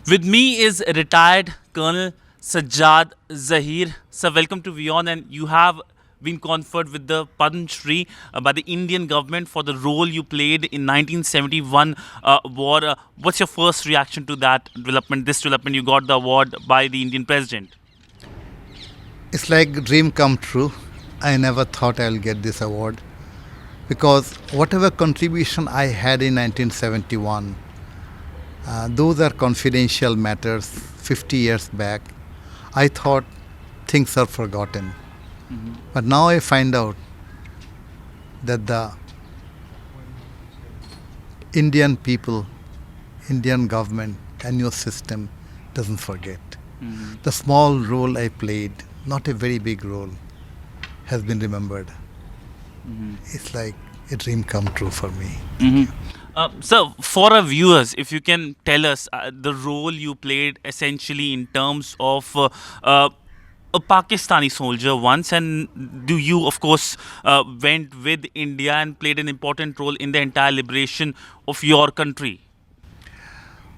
With me is retired Colonel Sajjad Zahir. Sir, welcome to WION, and you have been conferred with the Padma Shri by the Indian government for the role you played in 1971 war. What's your first reaction to that development? This development, you got the award by the Indian president. It's like a dream come true. I never thought I'll get this award because whatever contribution I had in 1971, those are confidential matters 50 years back. I thought things are forgotten. But now I find out that the Indian people, Indian government, and your system doesn't forget. The small role I played, not a very big role, has been remembered. It's like a dream come true for me. So, for our viewers, if you can tell us the role you played essentially in terms of a Pakistani soldier once, and do you, of course, went with India and played an important role in the entire liberation of your country?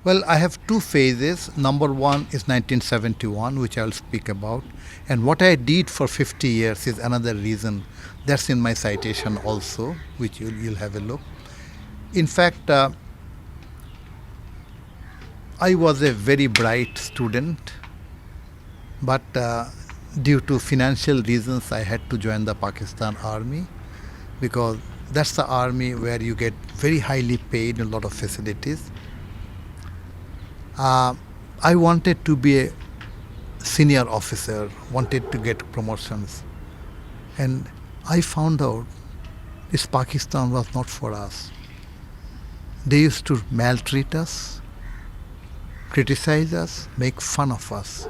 Well, I have two phases. Number one is 1971, which I'll speak about. And what I did for 50 years is another reason. That's in my citation also, which you'll have a look. In fact, I was a very bright student, but due to financial reasons, I had to join the Pakistan army because that's the army where you get very highly paid and a lot of facilities. I wanted to be a senior officer, wanted to get promotions. And I found out this Pakistan was not for us. They used to maltreat us, criticize us, make fun of us.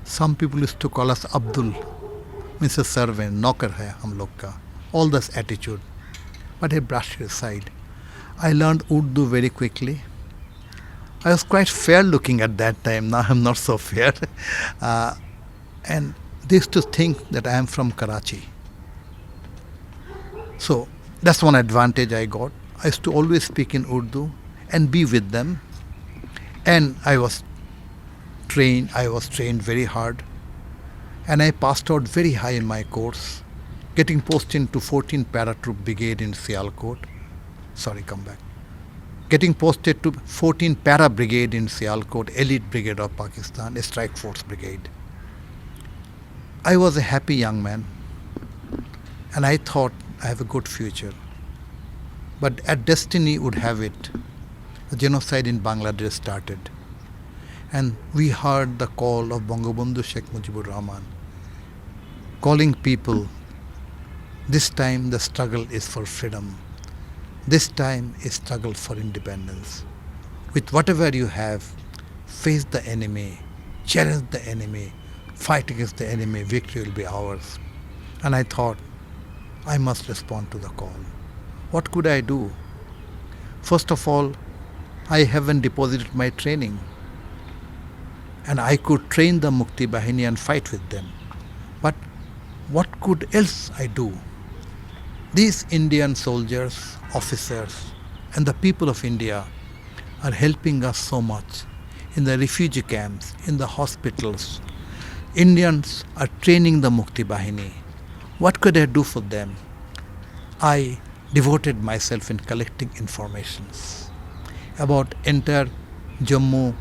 Some people used to call us Abdul, means a servant, knocker hai hum log ka. All this attitude. But I brushed it aside. I learned Urdu very quickly. I was quite fair looking at that time. Now I'm not so fair. And they used to think that I am from Karachi. So that's one advantage I got. I used to always speak in Urdu and be with them. And I was trained very hard. And I passed out very high in my course, getting posted into 14 Paratroop Brigade in Sialkot. Getting posted to 14 Para Brigade in Sialkot, elite brigade of Pakistan, a strike force brigade. I was a happy young man and I thought I have a good future. But as destiny would have it, the genocide in Bangladesh started. And we heard the call of Bangabandhu Sheikh Mujibur Rahman, calling people, this time the struggle is for freedom. This time is struggle for independence. With whatever you have, face the enemy, challenge the enemy, fight against the enemy, victory will be ours. And I thought, I must respond to the call. What could I do? First of all, I haven't deposited my training. And I could train the Mukti Bahini and fight with them. But what could else I do? These Indian soldiers, officers, and the people of India are helping us so much in the refugee camps, in the hospitals. Indians are training the Mukti Bahini. What could I do for them? I devoted myself in collecting informations about entire Jammu,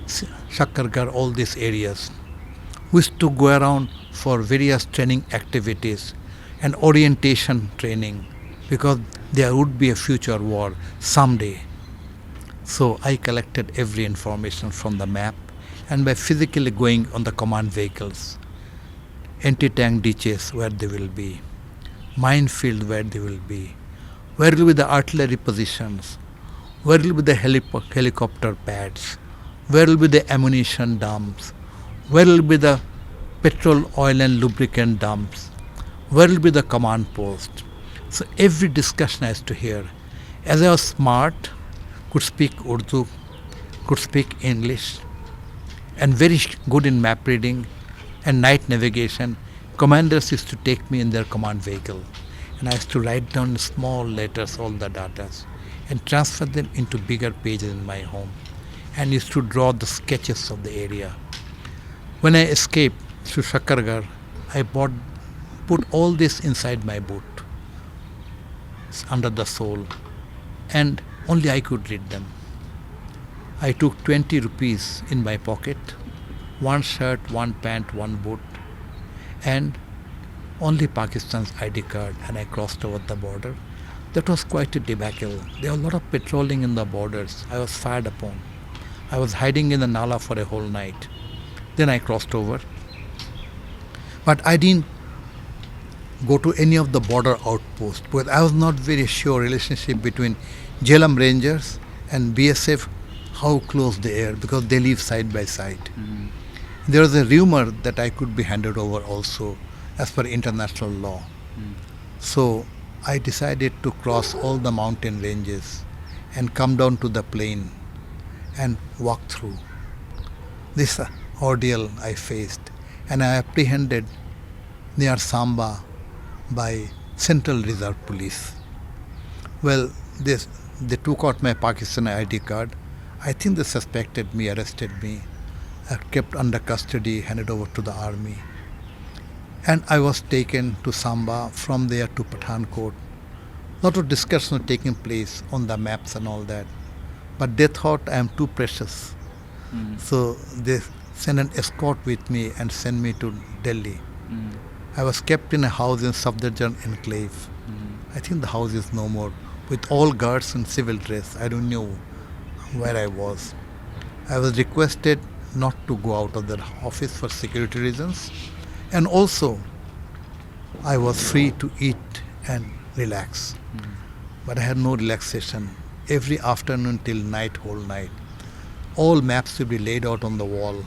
Shakargarh, all these areas. We used to go around for various training activities and orientation training because there would be a future war someday. So I collected every information from the map and by physically going on the command vehicles, anti-tank ditches where they will be, minefield where they will be, where will be the artillery positions, where will be the helicopter pads, where will be the ammunition dumps, where will be the petrol, oil and lubricant dumps, where will be the command post. So every discussion I used to hear. As I was smart, could speak Urdu, could speak English, and very good in map reading and night navigation, commanders used to take me in their command vehicle. And I used to write down in small letters all the data and transfer them into bigger pages in my home. and used to draw the sketches of the area. When I escaped through Shakargarh, I put all this inside my boot, under the sole, and only I could read them. I took 20 rupees in my pocket, one shirt, one pant, one boot, and only Pakistan's ID card, and I crossed over the border. That was quite a debacle. There was a lot of patrolling in the borders. I was fired upon. I was hiding in the Nala for a whole night. Then I crossed over. But I didn't go to any of the border outposts because I was not very sure relationship between Jhelum Rangers and BSF, how close they are, because they live side by side. There was a rumor that I could be handed over also as per international law. So I decided to cross all the mountain ranges and come down to the plain and walk through. This ordeal I faced, and I apprehended near Samba by Central Reserve Police. Well, they took out my Pakistani ID card. I think they suspected me, arrested me, kept under custody, handed over to the army. And I was taken to Samba, from there to Pathankot. A lot of discussion taking place on the maps and all that. But they thought I am too precious. So they sent an escort with me and sent me to Delhi. I was kept in a house in Safdarjung enclave. I think the house is no more. With all guards in civil dress. I don't know where I was. I was requested not to go out of the office for security reasons. And also, I was free to eat and relax. But I had no relaxation. Every afternoon till night, whole night, all maps would be laid out on the wall,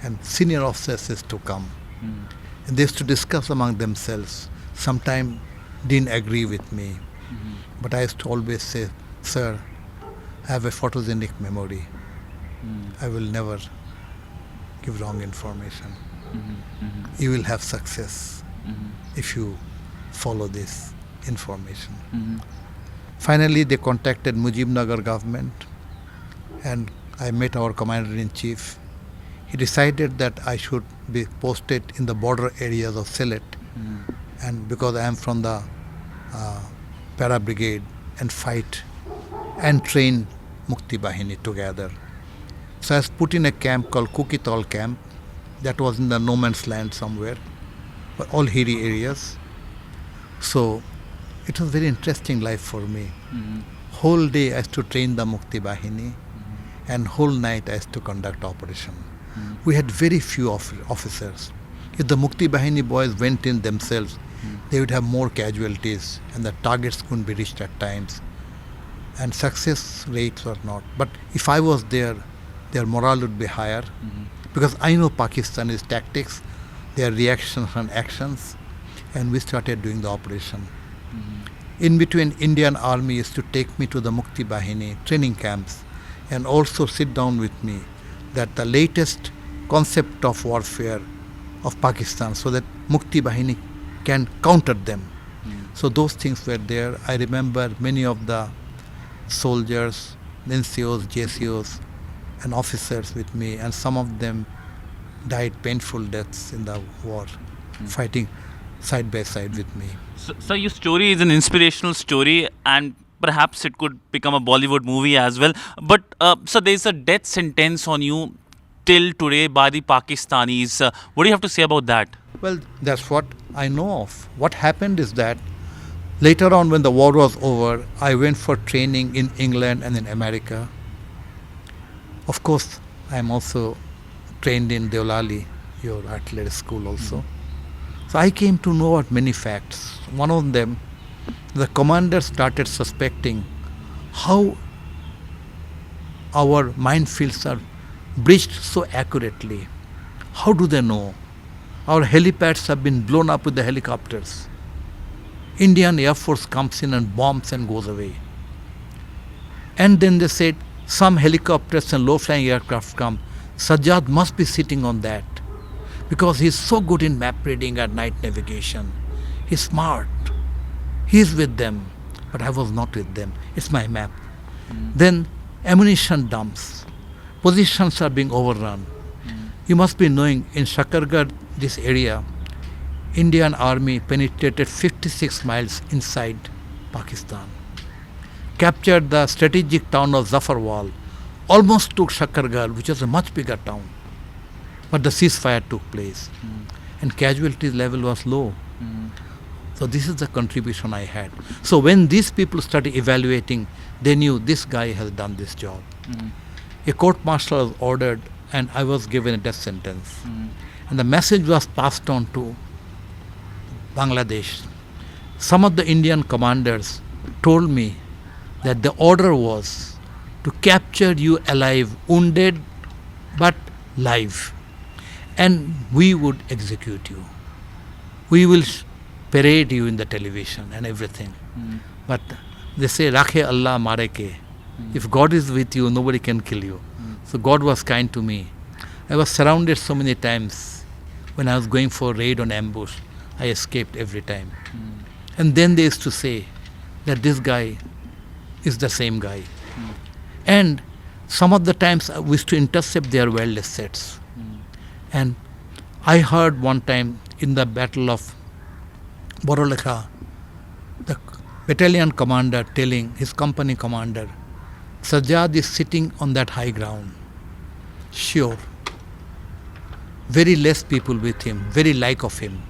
and senior officers used to come. And they used to discuss among themselves. Sometimes didn't agree with me. But I used to always say, sir, I have a photogenic memory. I will never give wrong information. You will have success if you follow this information. Finally, they contacted Mujibnagar government, and I met our commander-in-chief. He decided that I should be posted in the border areas of Sylhet, and because I am from the para brigade, and fight and train Mukti Bahini together. So I was put in a camp called Kukitol camp, that was in the no man's land somewhere, but all hilly areas. So it was very interesting life for me. Whole day I used to train the Mukti Bahini, and whole night I used to conduct operation. We had very few officers. If the Mukti Bahini boys went in themselves, they would have more casualties, and the targets couldn't be reached at times. And success rates were not. But if I was there, their morale would be higher, because I know Pakistani's tactics, their reactions and actions, and we started doing the operation. In between, Indian Army used to take me to the Mukti Bahini training camps and also sit down with me that the latest concept of warfare of Pakistan, so that Mukti Bahini can counter them. So those things were there. I remember many of the soldiers, NCOs, JCOs, and officers with me, and some of them died painful deaths in the war, fighting side by side with me. So your story is an inspirational story, and perhaps it could become a Bollywood movie as well. But so there's a death sentence on you till today by the Pakistanis. What do you have to say about that? Well, that's what I know of. What happened is that later on, when the war was over, I went for training in England and in America. Of course, I am also trained in Deolali, your artillery school also. So I came to know about many facts. One of them, the commander started suspecting how our minefields are breached so accurately. How do they know? Our helipads have been blown up with the helicopters. Indian Air Force comes in and bombs and goes away. And then they said, some helicopters and low-flying aircraft come. Sajjad must be sitting on that because he's so good in map reading and night navigation. He's smart. He's with them. But I was not with them. It's my map. Then ammunition dumps. positions are being overrun. You must be knowing in Shakargarh, this area, Indian army penetrated 56 miles inside Pakistan, captured the strategic town of Zafarwal, almost took Shakargarh, which was a much bigger town. But the ceasefire took place and casualty level was low. So this is the contribution I had. So when these people started evaluating, they knew this guy has done this job. A court martial was ordered and I was given a death sentence. And the message was passed on to Bangladesh. Some of the Indian commanders told me that the order was to capture you alive, wounded but live, and we would execute you. We will parade you in the television and everything. But they say, Rakhe Allah mare ke. If God is with you, nobody can kill you. So God was kind to me. I was surrounded so many times. When I was going for raid on ambush, I escaped every time. And then they used to say that this guy is the same guy. And some of the times I used to intercept their wireless sets. And I heard one time in the battle of Borolekha, the battalion commander telling his company commander, Sajjad is sitting on that high ground. Sure. Very less people with him, very like of him.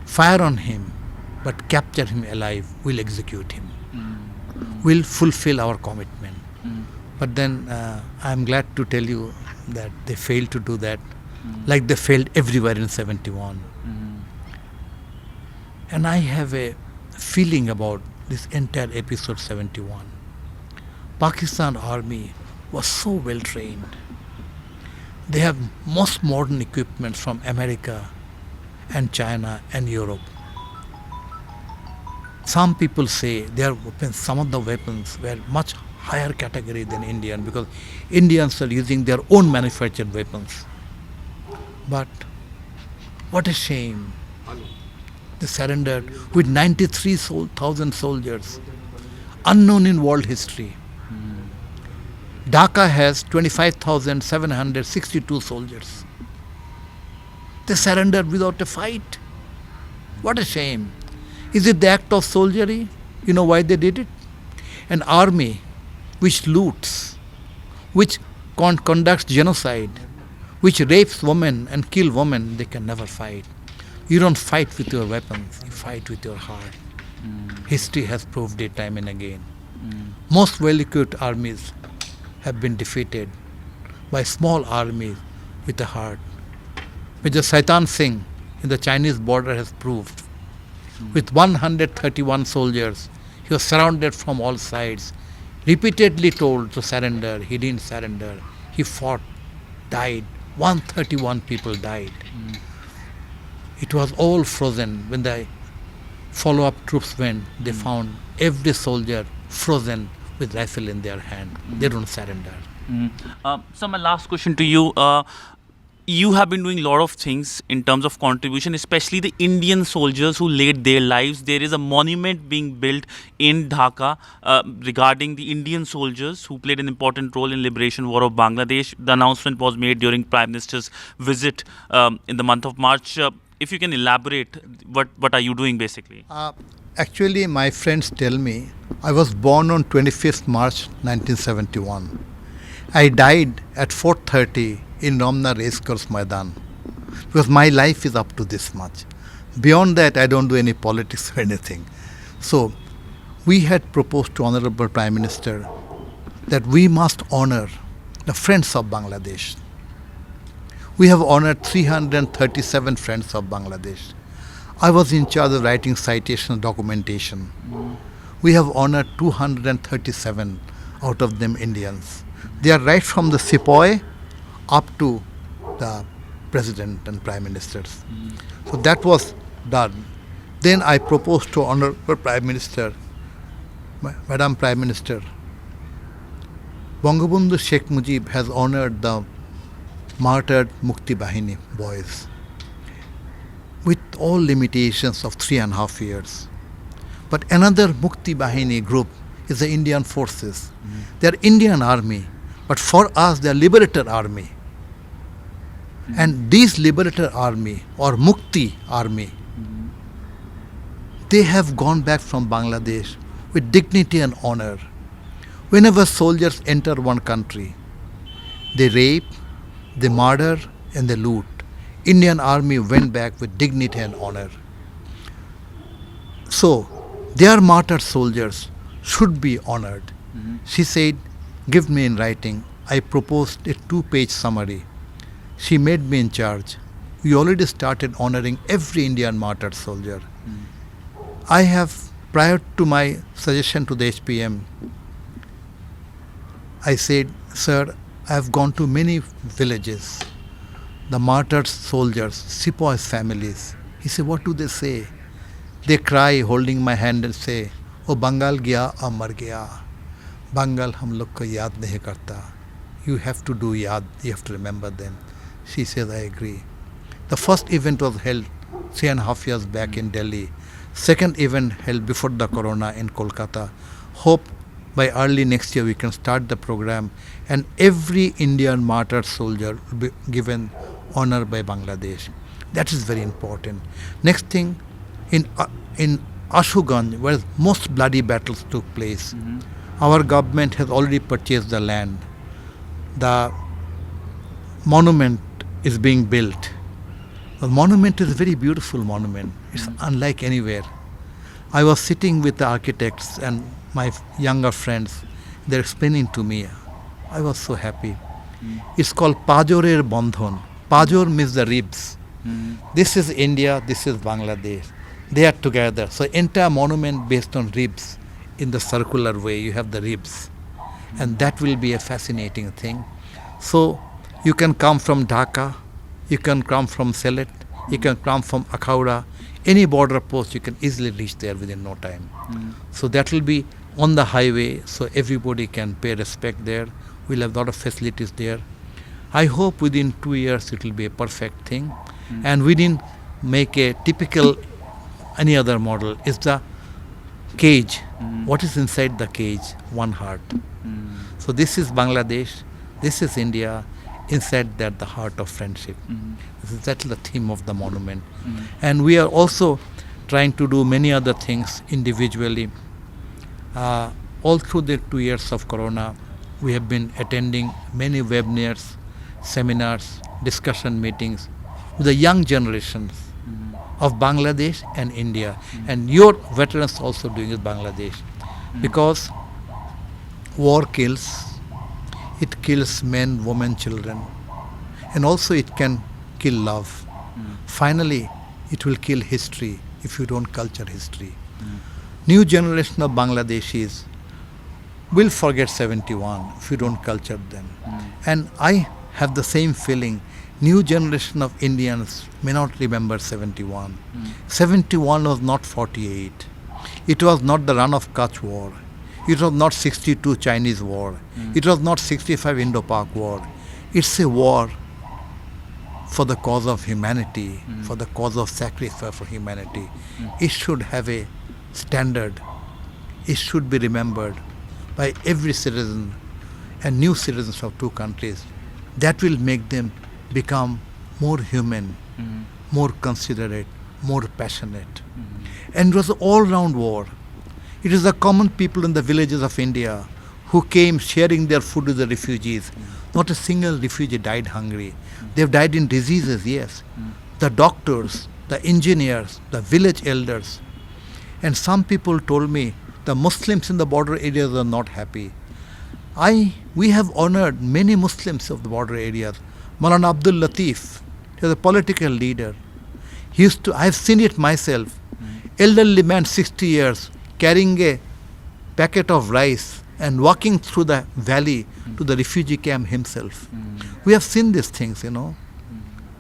Fire on him, but capture him alive. We'll execute him. We'll fulfill our commitment. But then I'm glad to tell you that they failed to do that, like they failed everywhere in 71. And I have a feeling about this entire episode 71. Pakistan army was so well trained. They have most modern equipment from America and China and Europe. Some people say their weapons, some of the weapons were much higher category than Indian because Indians are using their own manufactured weapons. But what a shame. They surrendered with 93,000 soldiers, unknown in world history. Dhaka has 25,762 soldiers. They surrendered without a fight. What a shame. Is it the act of soldiery? You know why they did it? An army which loots, which conducts genocide, which rapes women and kills women, they can never fight. You don't fight with your weapons, you fight with your heart. History has proved it time and again. Most well-equipped armies have been defeated by small armies with a heart. Major Sidhant Singh in the Chinese border has proved. With 131 soldiers, he was surrounded from all sides, repeatedly told to surrender. He didn't surrender. He fought, died. 131 people died. It was all frozen. When the follow-up troops went, they found every soldier frozen with rifle in their hand. They don't surrender. So my last question to you. You have been doing a lot of things in terms of contribution, especially the Indian soldiers who laid their lives. There is a monument being built in Dhaka regarding the Indian soldiers who played an important role in liberation war of Bangladesh. The announcement was made during Prime Minister's visit in the month of March. If you can elaborate, what are you doing basically? Actually, my friends tell me I was born on 25th March 1971. I died at 4:30 in Ramna Racecourse Maidan because my life is up to this much. Beyond that, I don't do any politics or anything. So, we had proposed to Honorable Prime Minister that we must honor the friends of Bangladesh. We have honored 337 friends of Bangladesh. I was in charge of writing citation and documentation. We have honored 237, out of them Indians. They are right from the Sepoy up to the President and Prime Ministers. So that was done. Then I proposed to Honorable Prime Minister, Madam Prime Minister, Bangabandhu Sheikh Mujib has honored the martyred Mukti Bahini boys with all limitations of 3.5 years. But another Mukti Bahini group is the Indian forces. They are Indian army, But for us, they are liberator army. And these liberator army or Mukti army, they have gone back from Bangladesh with dignity and honor. Whenever soldiers enter one country, they rape, they murder, and they loot. Indian army went back with dignity and honor. So, their martyred soldiers should be honored. She said, give me in writing. I proposed a 2-page summary. She made me in charge. We already started honoring every Indian martyred soldier. I have, prior to my suggestion to the HPM, I said, sir, I have gone to many villages. The martyred soldiers, sepoys families. He said, what do they say? They cry, holding my hand and say, oh Bengal gaya, amar gaya. Bengal hum log ko yaad nahi karta. You have to do yaad, you have to remember them. She says, I agree. The first event was held 3.5 years back in Delhi. Second event held before the corona in Kolkata. Hope by early next year we can start the program and every Indian martyred soldier will be given honor by Bangladesh. That is very important. Next thing, in Ashuganj, where most bloody battles took place, our government has already purchased the land. The monument is being built. The monument is a very beautiful monument. It's unlike anywhere. I was sitting with the architects and my younger friends. They're explaining to me. I was so happy. It's called Pajorer Bandhan. Pajor means the ribs. This is India, this is Bangladesh. They are together. So entire monument based on ribs. In the circular way, you have the ribs. And that will be a fascinating thing. So you can come from Dhaka, you can come from Sylhet, you can come from Akhaura. Any border post, you can easily reach there within no time. So that will be on the highway, so everybody can pay respect there. We'll have a lot of facilities there. I hope within 2 years it will be a perfect thing. And we didn't make a typical any other model. It's the cage. What is inside the cage? One heart. So this is Bangladesh, this is India, inside that the heart of friendship. That's the theme of the monument. And we are also trying to do many other things individually. All through the 2 years of Corona, we have been attending many webinars, seminars, discussion meetings with the young generations of Bangladesh and India. And your veterans also doing it Bangladesh. Because war kills. It kills men, women, children. And also it can kill love. Finally, it will kill history if you don't culture history. New generation of Bangladeshis will forget 71 if you don't culture them. And I have the same feeling. New generation of Indians may not remember 71. 71 was not 48. It was not the run of Kutch war. It was not 62 Chinese war. It was not 65 Indo-Pak war. It's a war for the cause of humanity, for the cause of sacrifice for humanity. It should have a standard. It should be remembered by every citizen and new citizens of two countries. That will make them become more human, more considerate, more passionate. And it was an all-round war. It is the common people in the villages of India who came sharing their food with the refugees. Not a single refugee died hungry. They've died in diseases, yes. The doctors, the engineers, the village elders. And some people told me the Muslims in the border areas are not happy. We have honored many Muslims of the border areas. Maulana Abdul Latif, he was a political leader. I have seen it myself. Elderly man, 60 years, carrying a packet of rice and walking through the valley to the refugee camp himself. We have seen these things,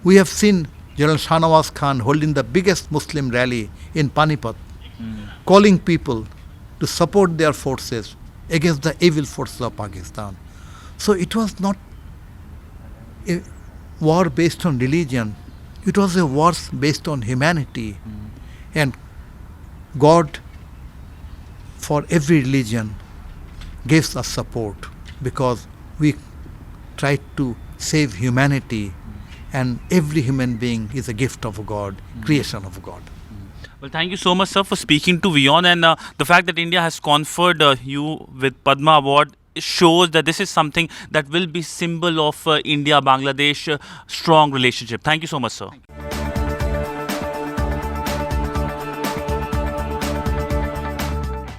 We have seen General Shahnawaz Khan holding the biggest Muslim rally in Panipat, calling people to support their forces against the evil forces of Pakistan. So it was not a war based on religion. It was a war based on humanity. And God, for every religion, gives us support because we tried to save humanity, and every human being is a gift of God, creation of God. Well, thank you so much, sir, for speaking to WION, and the fact that India has conferred you with Padma Award shows that this is something that will be symbol of India-Bangladesh strong relationship. Thank you so much, sir.